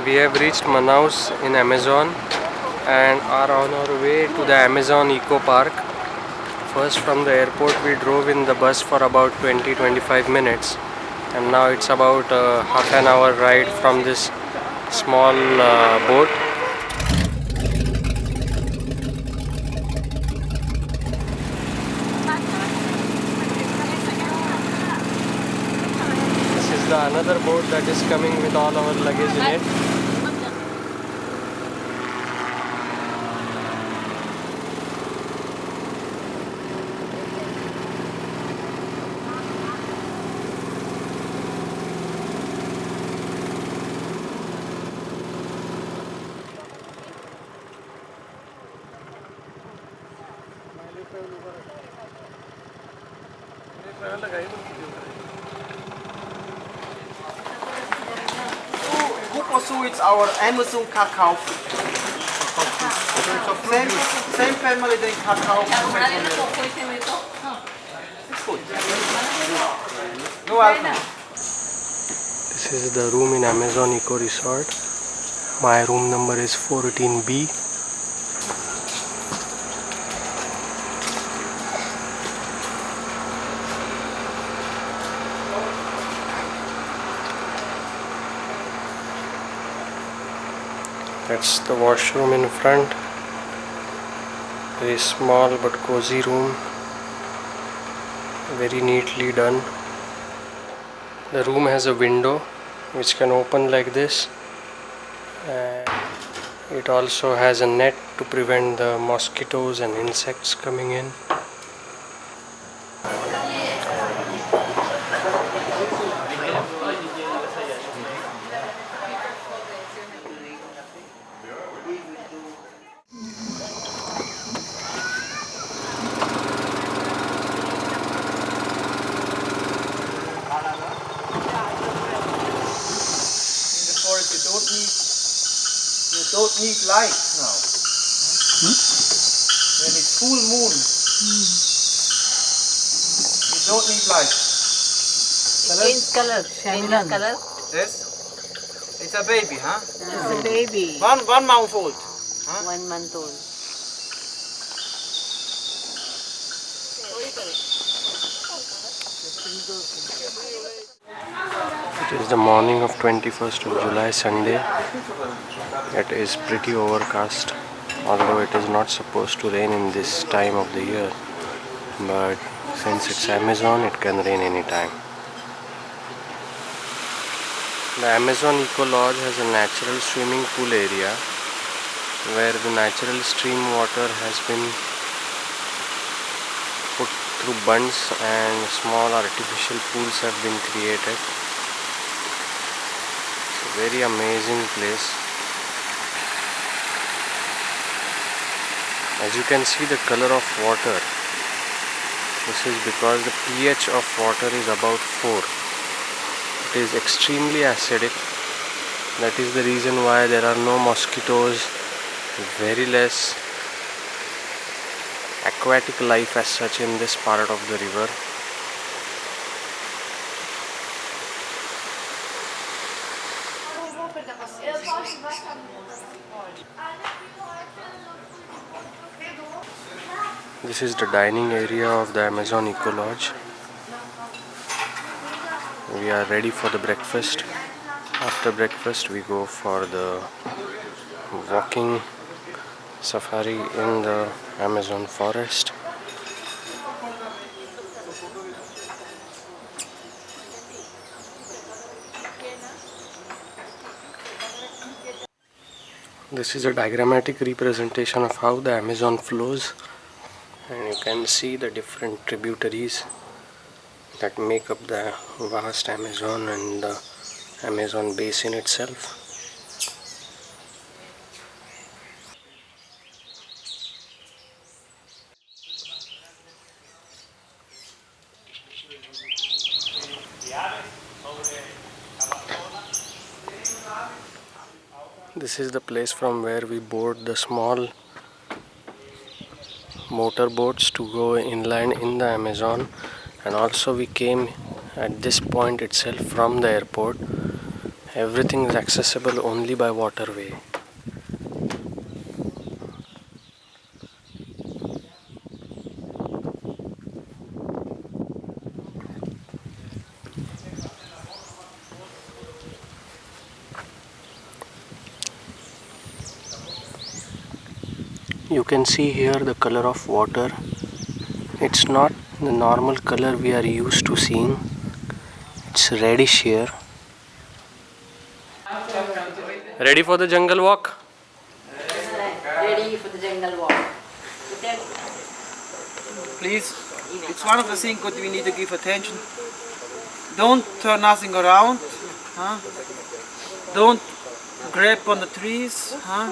We have reached Manaus in Amazon and are on our way to the Amazon Eco Park. First from the airport we drove in the bus for about 20-25 minutes, and now it's about a half an hour ride from this small boat. This is the another boat that is coming with all our luggage in it. It's our Amazon cacao. Same family than cacao. It's good. No alcohol. This is the room in Amazon Eco Resort. My room number is 14B. That's the washroom in front. Very small but cozy room. Very neatly done. The room has a window which can open like this. And it also has a net to prevent the mosquitoes and insects coming in. You don't need lights now. When it's full moon, you don't need lights. Change color. Change color. Yes? It's a baby, huh? It's a baby. One month old. Huh? 1 month old. It is the morning of 21st of July, Sunday. It is pretty overcast, although it is not supposed to rain in this time of the year. But since it's Amazon, it can rain anytime. The Amazon Eco Lodge has a natural swimming pool area where the natural stream water has been put through bunds and small artificial pools have been created. It's a very amazing place. As you can see the color of water, this is because the pH of water is about 4. It is extremely acidic. That is the reason why there are no mosquitoes, very less aquatic life as such in this part of the river. This is the dining area of the Amazon Eco Lodge. We are ready for the breakfast. After breakfast we go for the walking safari in the Amazon forest. This is a diagrammatic representation of how the Amazon flows, and you can see the different tributaries that make up the vast Amazon and the Amazon basin itself. This is the place from where we board the small motorboats to go inland in the Amazon, and also we came at this point itself from the airport, Everything is accessible only by waterway. You can see here the color of water. It's not the normal color we are used to seeing. It's reddish here. Ready for the jungle walk? Ready for the jungle walk. Please, it's one of the things that we need to give attention. Don't turn nothing around. Huh? Don't grab on the trees. Huh?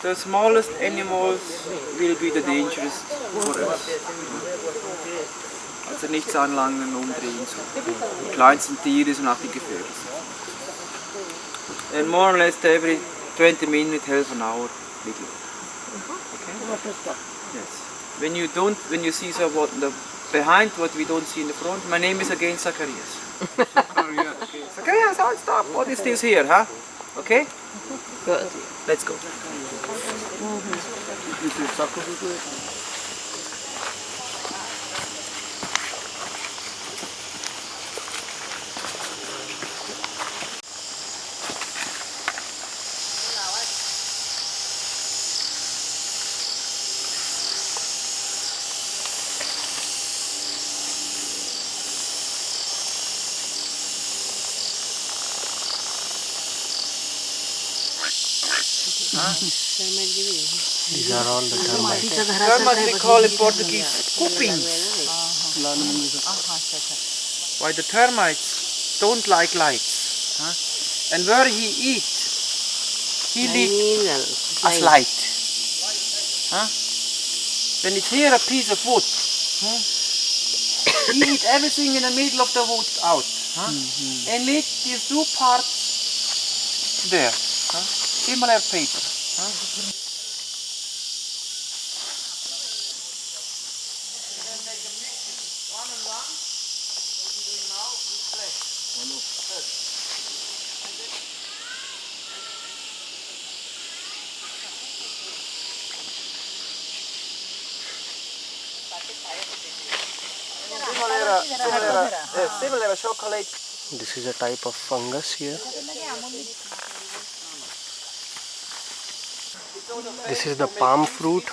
The smallest animals will be the dangerous for us. Also nichts anlangen, umdrehen. So. Die kleinsten Tiere sind auch die gefährlichsten. And more or less every 20 minutes, half an hour, little. Okay? Yes. When you see behind what we don't see in the front, my name is again Zacharias. Zacharias, stop! What is this here, huh? Okay? Good. Let's go. These are all the termites. Termites we call in Portuguese cupins. Why the termites don't like lights. Huh? And where he eats, he leaves as light. Huh? When it's here a piece of wood, huh? He eats everything in the middle of the wood out. Huh? And leave these two parts there. Huh? Similar paper. Huh? Similar chocolate. This is a type of fungus here. This is the palm fruit. Take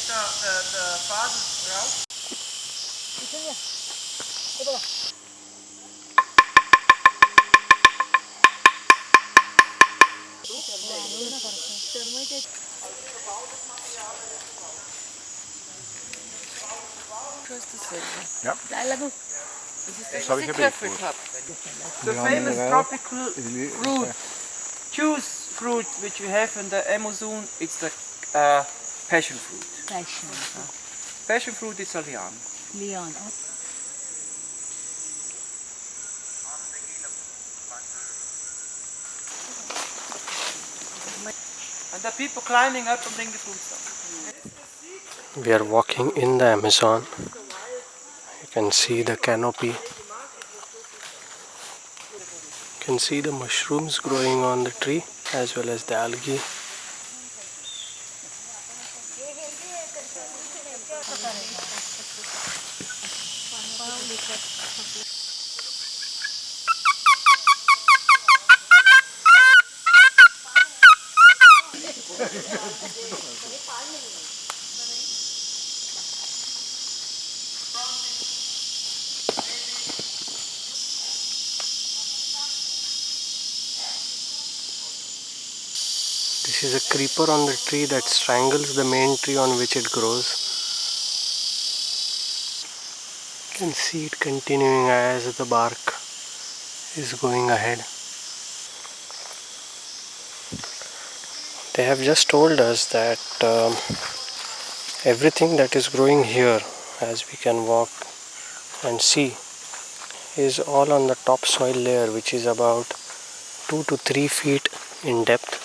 the farthest route. Ja. Das habe ich ja befragt. The famous tropical fruit, juice fruit which we have in the Amazon, it's the passion fruit. Passion fruit is a lian. Leon. And the people climbing up and bring the fruits up. We are walking in the Amazon. You can see the canopy. You can see the mushrooms growing on the tree as well as the algae. This is a creeper on the tree that strangles the main tree on which it grows. You can see it continuing as the bark is going ahead. They have just told us that everything that is growing here, as we can walk and see, is all on the topsoil layer, which is about 2 to 3 feet in depth.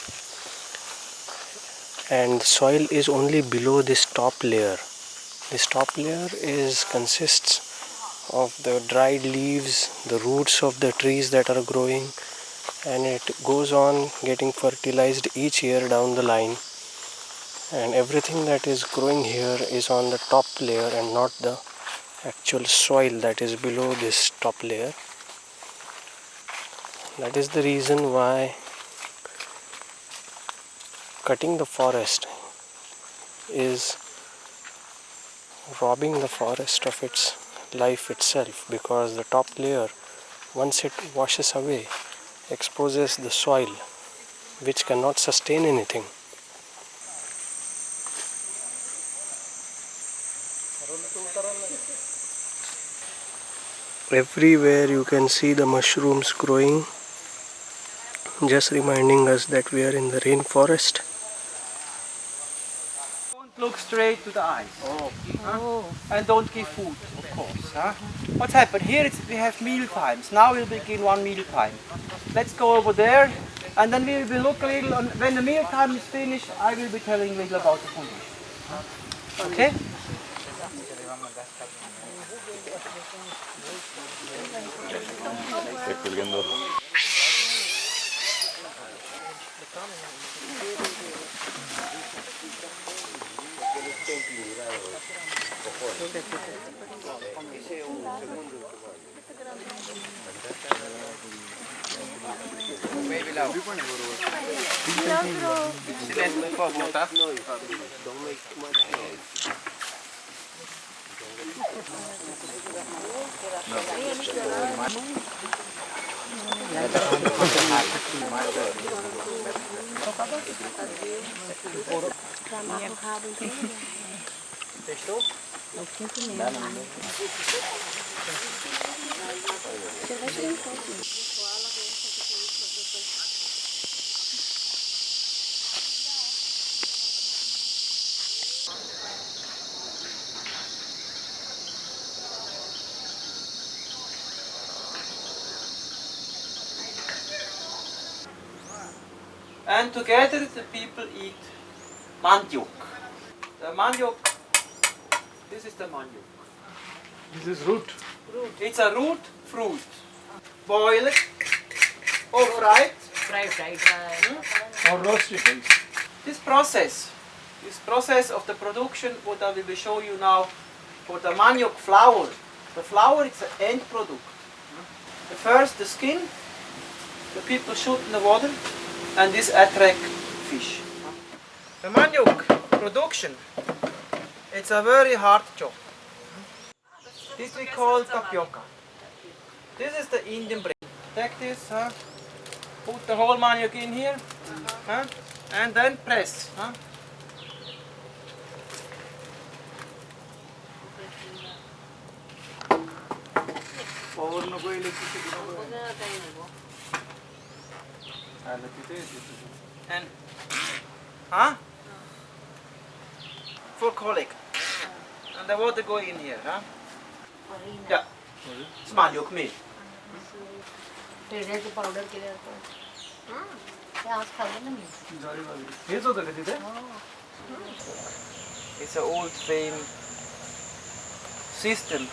and the soil is only below this top layer. This top layer consists of the dried leaves, the roots of the trees that are growing, and it goes on getting fertilized each year down the line, and everything that is growing here is on the top layer and not the actual soil that is below this top layer. That is the reason why cutting the forest is robbing the forest of its life itself, because the top layer, once it washes away, exposes the soil which cannot sustain anything. Everywhere you can see the mushrooms growing, just reminding us that we are in the rainforest. Don't look straight to the eyes. And don't give food, of course. What's happened here? We have meal times. Now we'll begin one meal time. Let's go over there, and then we will look a little. When the meal time is finished, I will be telling a little about the condition. Okay? And together the people eat manioc. The manioc, this is the manioc. This is root. It's a root fruit. Boiled or fried. Fried. Or roasted. This process of the production, what I will show you now, for the manioc flour. The flour is the end product. First the skin, the people shoot in the water, and this attract fish. The manioc production, it's a very hard job. This we call tapioca. This is the Indian bread. Take this, put the whole manioc in here, and then press. And for colic. And the water going in here, Yeah. It's manioc meal. टेढ़े से powder के लिए तो क्या आज खा लेना It's an old fame system.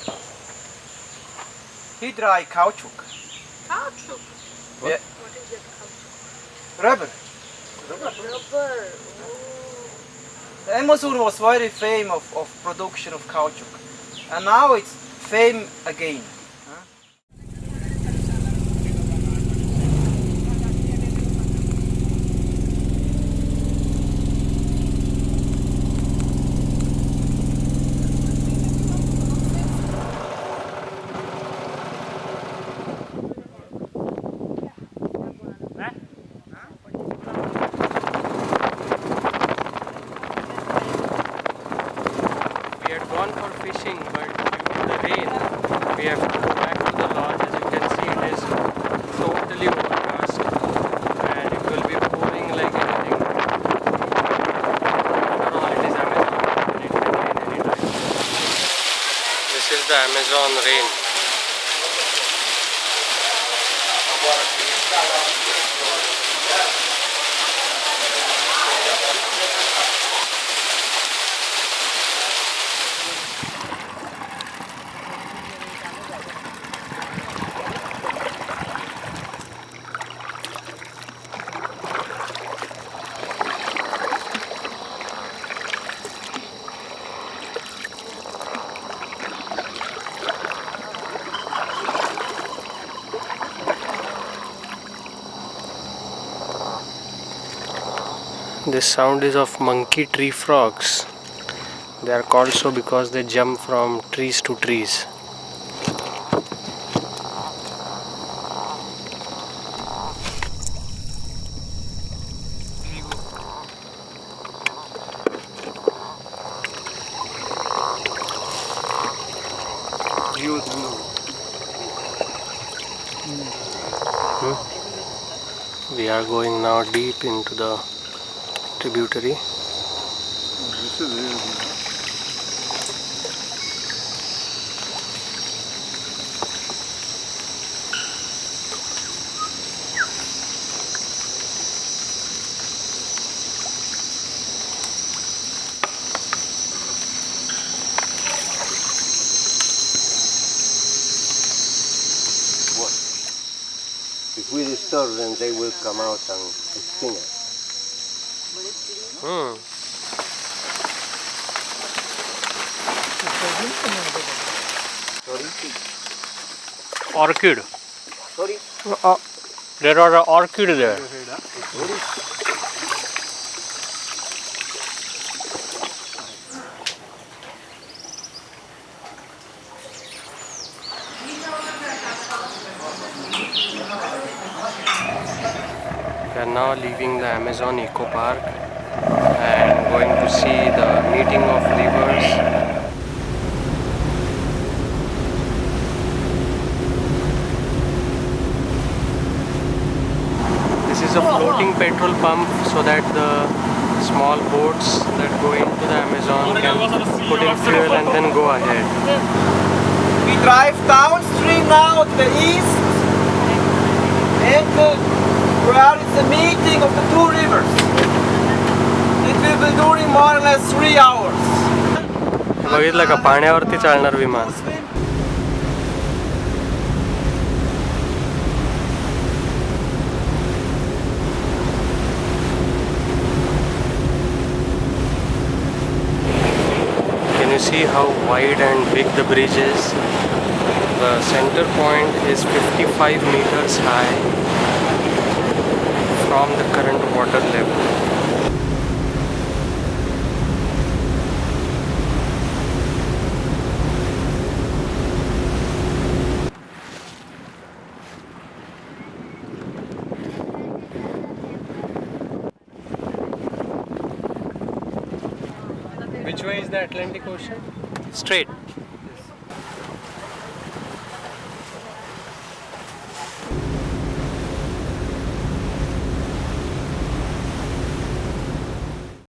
He dry caoutchouc. Caoutchouc. Yeah. What is that caoutchouc? Rubber. Rubber. The Amazon was very famous of production of caoutchouc. And now it's fame again. Fishing, but due to the rain we have to go back to the lodge. As you can see, it is totally overcast and it will be pouring like anything. After all, it is Amazon and it can rain anytime. This is the Amazon rain. This sound is of monkey tree frogs. They are called so because they jump from trees to trees. We are going now deep into the tributary. If we disturb them, they will come out and sting us. Orchid. Sorry? There are an orchid there. We are now leaving the Amazon Eco Park and going to see the meeting of rivers. This is a floating petrol pump so that the small boats that go into the Amazon can put in fuel and then go ahead. We drive downstream now to the east, and where is the meeting of the two rivers. It will be during more or less 3 hours. बघितलं का पाण्यावरती चालणार विमान. Can you see how wide and big the bridge is? The center point is 55 meters high from the current water level. Which way is the Atlantic Ocean? Straight.